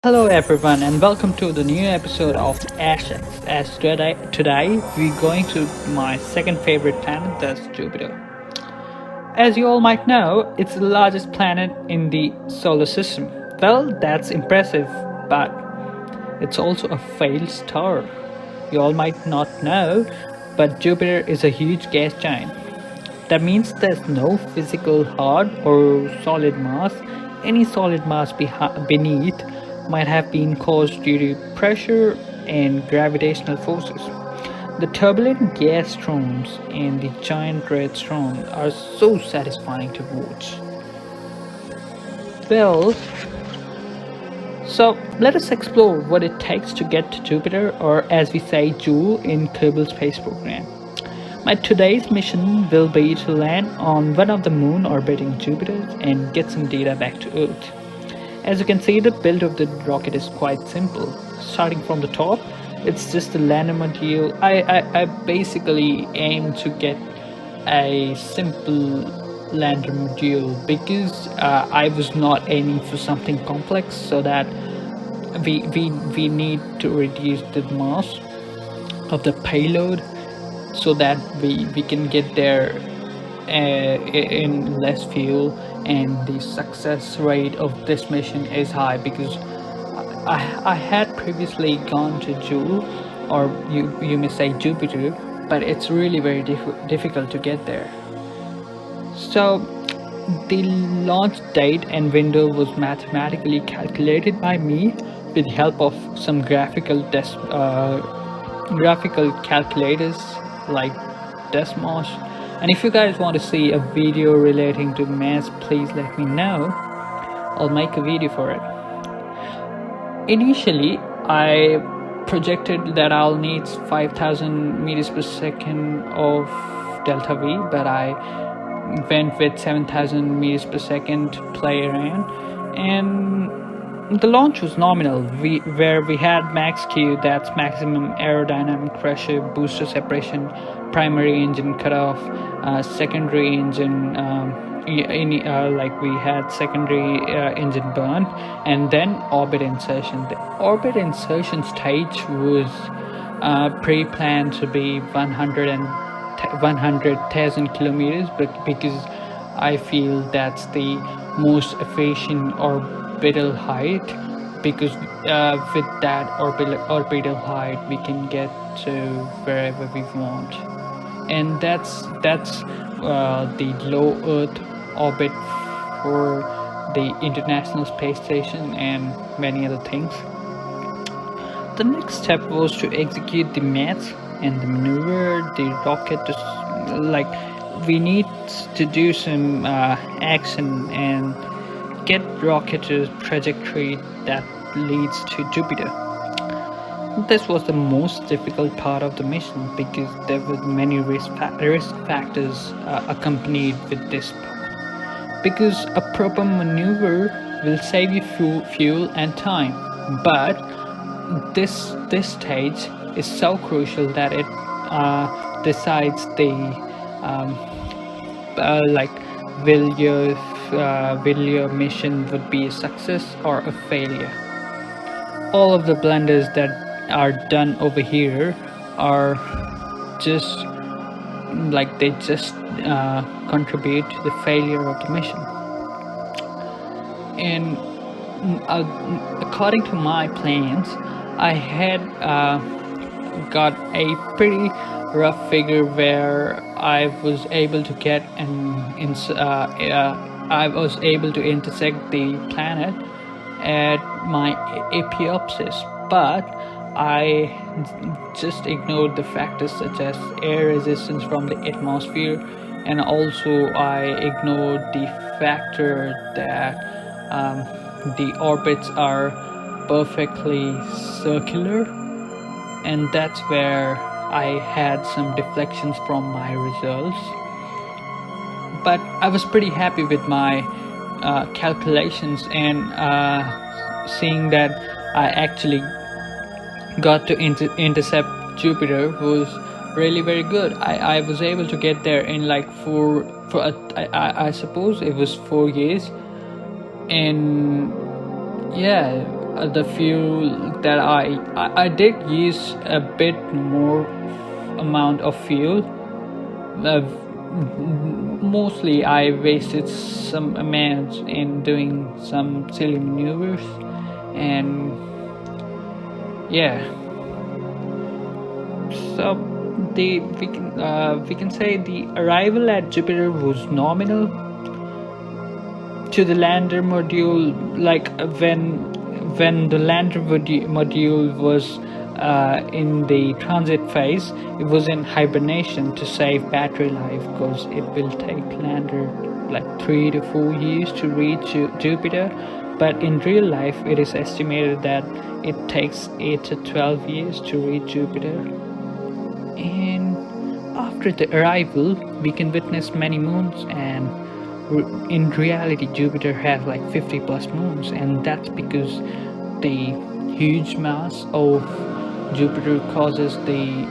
Hello everyone and welcome to the new episode of Ashes. As today we're going to my second favorite planet, that's Jupiter. As you all might know, it's the largest planet in the solar system. Well, that's impressive, but it's also a failed star. You all might not know, but Jupiter is a huge gas giant. That means there's no physical hard or solid mass. Any solid mass beneath might have been caused due to pressure and gravitational forces. The turbulent gas storms and the giant red storm are so satisfying to watch. Well, so let us explore what it takes to get to Jupiter, or as we say, JOOL in Kerbal Space Program. My today's mission will be to land on one of the moon orbiting Jupiter and get some data back to Earth. As you can see, the build of the rocket is quite simple. Starting from the top, it's just a lander module. I basically aim to get a simple lander module because I was not aiming for something complex, so that we need to reduce the mass of the payload so that we can get there in less fuel, and the success rate of this mission is high because I had previously gone to JOOL, or you may say Jupiter, but it's really very difficult to get there. So the launch date and window was mathematically calculated by me with the help of some graphical calculators like Desmos. And if you guys want to see a video relating to math, please let me know. I'll make a video for it. Initially, I projected that I'll need 5,000 meters per second of delta V, but I went with 7,000 meters per second to play around, and the launch was nominal. Where we had max Q, that's maximum aerodynamic pressure, booster separation, primary engine cutoff, secondary engine like we had secondary engine burn, and then orbit insertion. The orbit insertion stage was pre-planned to be 100,000 kilometers, but because I feel that's the most efficient orbital height, because with that orbital height we can get to wherever we want, and that's the low Earth orbit for the International Space Station and many other things. The next step was to execute the math and the maneuver the rocket to, like, we need to do some action and get rocket to trajectory that leads to Jupiter. This was the most difficult part of the mission because there were many risk factors accompanied with this part. Because a proper maneuver will save you fuel and time, but this stage is so crucial that it decides the like will your mission would be a success or a failure. All of the blunders that are done over here are just like they just contribute to the failure of the mission. And according to my plans, I had got a pretty rough figure where I was able to get I was able to intersect the planet at my apoapsis, but I just ignored the factors such as air resistance from the atmosphere, and also I ignored the factor that the orbits are perfectly circular, and that's where I had some deflections from my results. But I was pretty happy with my calculations, and seeing that I actually got to intercept Jupiter was really very good. I was able to get there in like I suppose it was 4 years, and yeah, the fuel that I did use a bit more amount of fuel. Mostly I wasted some amounts in doing some silly maneuvers, and yeah. So we can say the arrival at Jupiter was nominal to the lander module. Like when the lander module was in the transit phase, it was in hibernation to save battery life, because it will take lander like 3 to 4 years to reach Jupiter. But in real life, it is estimated that it takes 8 to 12 years to reach Jupiter. And after the arrival, we can witness many moons, and in reality Jupiter has like 50 plus moons, and that's because the huge mass of Jupiter causes the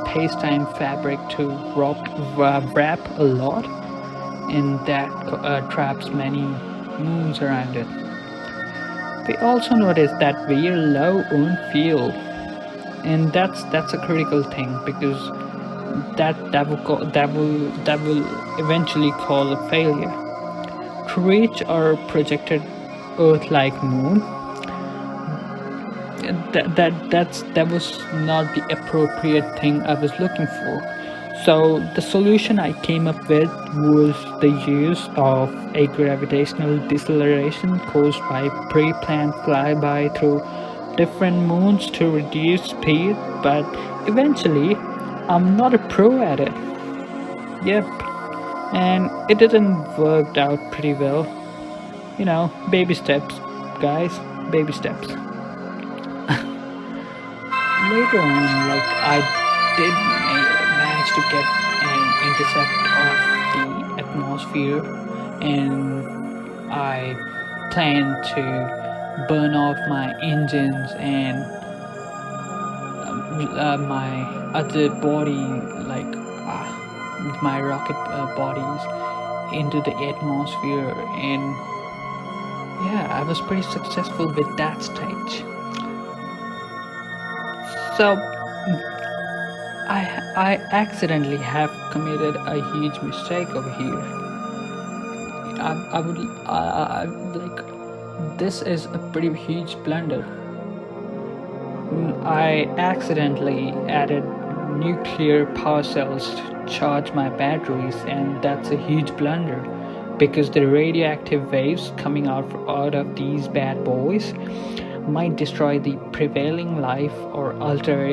space-time fabric to wrap a lot, and that traps many moons around it. We also notice that we are low on fuel, and that's a critical thing, because that will eventually cause a failure to reach our projected Earth-like moon. That was not the appropriate thing I was looking for. So the solution I came up with was the use of a gravitational deceleration caused by pre-planned flyby through different moons to reduce speed. But eventually, I'm not a pro at it. Yep, and it didn't work out pretty well. Baby steps, guys, baby steps. Later on, like, I did manage to get an intercept of the atmosphere, and I planned to burn off my engines and my other body, like my rocket bodies, into the atmosphere. And yeah, I was pretty successful with that stage. So I accidentally have committed a huge mistake over here. I would like, this is a pretty huge blunder. I accidentally added nuclear power cells to charge my batteries, and that's a huge blunder, because the radioactive waves coming out of these bad boys might destroy the prevailing life, or alter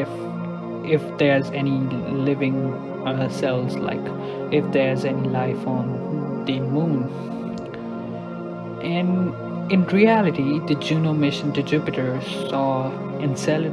if there's any living cells, like if there's any life on the moon. And in reality, the Juno mission to Jupiter saw Enceladus